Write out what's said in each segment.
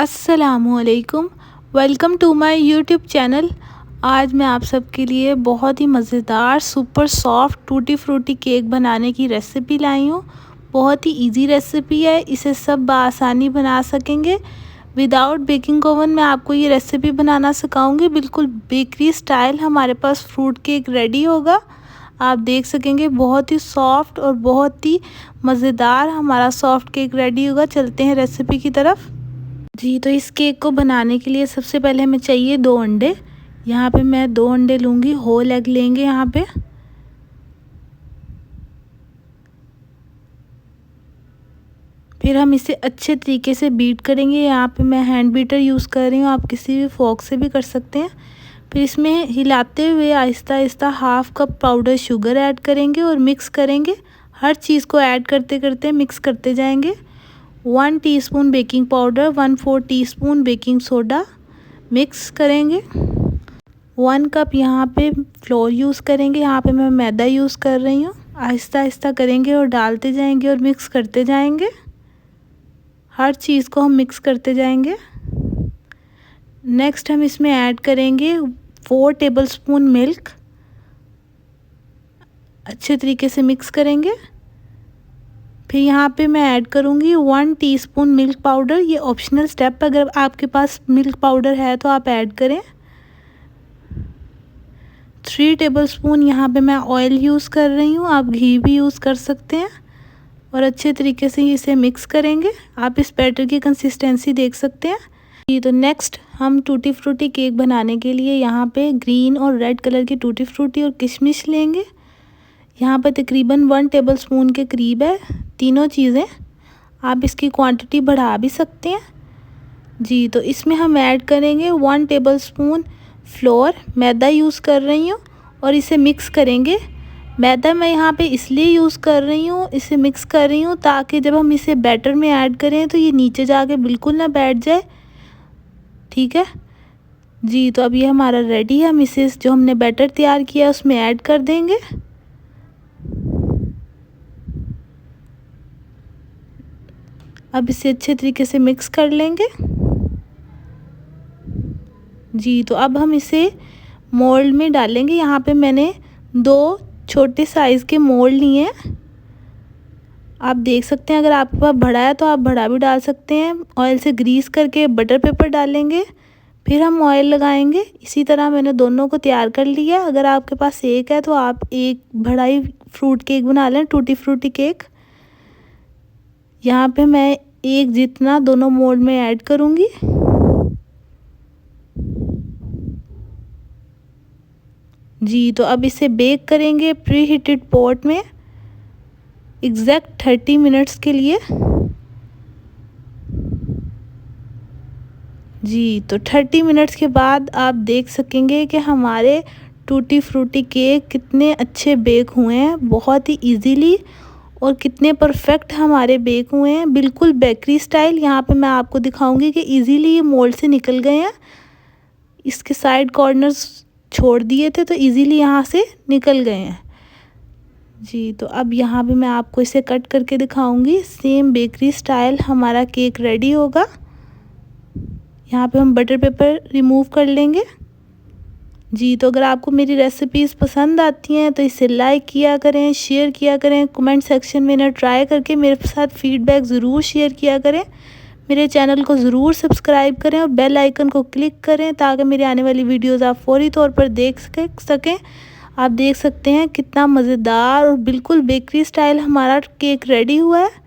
अस्सलामुअलैकुम, welcome to my YouTube channel. आज मैं आप सबके लिए बहुत ही मज़ेदार super soft tutti frutti cake बनाने की रेसिपी लाई हूँ। बहुत ही इजी रेसिपी है, इसे सब बआसानी बना सकेंगे। विदाउट बेकिंग ओवन मैं आपको ये रेसिपी बनाना सिखाऊंगी। बिल्कुल बेकरी स्टाइल हमारे पास फ्रूट केक रेडी होगा। आप देख सकेंगे बहुत ही सॉफ्ट और बहुत ही मज़ेदार हमारा सॉफ्ट केक रेडी होगा। चलते हैं रेसिपी की तरफ। जी, तो इस केक को बनाने के लिए सबसे पहले हमें चाहिए 2 अंडे। यहाँ पे मैं 2 अंडे लूँगी, होल एग लेंगे यहाँ पे। फिर हम इसे अच्छे तरीके से बीट करेंगे। यहाँ पे मैं हैंड बीटर यूज़ कर रही हूँ, आप किसी भी फोक से भी कर सकते हैं। फिर इसमें हिलाते हुए Aahista Aahista half cup powder sugar add करेंगे और मिक्स करेंगे। हर चीज़ को ऐड करते करते मिक्स करते जाएंगे। 1 teaspoon baking powder, 1/4 teaspoon baking soda mix करेंगे। 1 कप यहाँ पे फ्लोर यूज़ करेंगे। यहाँ पे मैं मैदा यूज़ कर रही हूँ। आहिस्ता आहिस्ता करेंगे और डालते जाएंगे और मिक्स करते जाएंगे। हर चीज़ को हम मिक्स करते जाएंगे। नेक्स्ट हम इसमें ऐड करेंगे 4 टेबलस्पून मिल्क। अच्छे तरीके से मिक्स करेंगे। फिर यहाँ पे मैं ऐड करूँगी 1 टीस्पून मिल्क पाउडर। ये ऑप्शनल स्टेप, अगर आपके पास मिल्क पाउडर है तो आप ऐड करें। 3 टेबलस्पून यहाँ पे मैं ऑयल यूज़ कर रही हूँ, आप घी भी यूज़ कर सकते हैं। और अच्छे तरीके से इसे मिक्स करेंगे। आप इस बैटर की कंसिस्टेंसी देख सकते हैं। जी, तो नेक्स्ट हम टूटी फ्रूटी केक बनाने के लिए यहाँ पे ग्रीन और रेड कलर की टूटी फ्रूटी और किशमिश लेंगे। यहाँ पर तकरीबन 1 टेबलस्पून के करीब है तीनों चीज़ें। आप इसकी क्वांटिटी बढ़ा भी सकते हैं। जी, तो इसमें हम ऐड करेंगे 1 टेबलस्पून फ्लोर। मैदा यूज़ कर रही हूँ और इसे मिक्स करेंगे। मैदा मैं यहाँ पे इसलिए यूज़ कर रही हूँ, इसे मिक्स कर रही हूँ ताकि जब हम इसे बैटर में ऐड करें तो ये नीचे जाके बिल्कुल ना बैठ जाए। ठीक है जी, तो अब ये हमारा रेडी है। हम इसे जो हमने बैटर तैयार किया उसमें ऐड कर देंगे। अब इसे अच्छे तरीके से मिक्स कर लेंगे। जी, तो अब हम इसे मोल्ड में डालेंगे। यहाँ पे मैंने 2 छोटे साइज़ के मोल्ड लिए हैं। आप देख सकते हैं, अगर आपके पास बड़ा है तो आप बड़ा भी डाल सकते हैं। ऑयल से ग्रीस करके बटर पेपर डालेंगे, फिर हम ऑयल लगाएंगे। इसी तरह मैंने दोनों को तैयार कर लिया। अगर आपके पास एक है तो आप एक बड़ा ही फ्रूट केक बना लें, टूटी फ्रूटी केक। यहाँ पे मैं एक जितना दोनों मोल्ड में ऐड करूँगी। जी, तो अब इसे बेक करेंगे प्री हीटेड पॉट में एग्जैक्ट 30 मिनट्स के लिए। जी, तो 30 मिनट्स के बाद आप देख सकेंगे कि हमारे टूटी फ्रूटी केक कितने अच्छे बेक हुए हैं, बहुत ही इजीली, और कितने परफेक्ट हमारे बेक हुए हैं, बिल्कुल बेकरी स्टाइल। यहाँ पे मैं आपको दिखाऊंगी कि इजीली ये मोल्ड से निकल गए हैं। इसके साइड कॉर्नर्स छोड़ दिए थे तो इजीली यहाँ से निकल गए हैं। जी, तो अब यहाँ पे मैं आपको इसे कट करके दिखाऊंगी। सेम बेकरी स्टाइल हमारा केक रेडी होगा। यहाँ पे हम बटर पेपर रिमूव कर लेंगे। जी, तो अगर आपको मेरी रेसिपीज़ पसंद आती हैं तो इसे लाइक किया करें, शेयर किया करें। कमेंट सेक्शन में इन्हें ट्राई करके मेरे साथ फीडबैक ज़रूर शेयर किया करें। मेरे चैनल को ज़रूर सब्सक्राइब करें और बेल आइकन को क्लिक करें ताकि मेरी आने वाली वीडियोज़ आप फौरी तौर पर देख सकें। आप देख सकते हैं कितना मज़ेदार और बिल्कुल बेकरी स्टाइल हमारा केक रेडी हुआ है।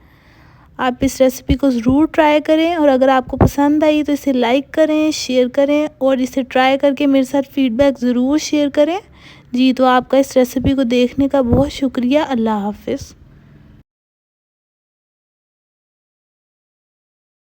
आप इस रेसिपी को ज़रूर ट्राई करें और अगर आपको पसंद आई तो इसे लाइक करें, शेयर करें और इसे ट्राई करके मेरे साथ फीडबैक ज़रूर शेयर करें। जी, तो आपका इस रेसिपी को देखने का बहुत शुक्रिया। अल्लाह हाफ़िज़।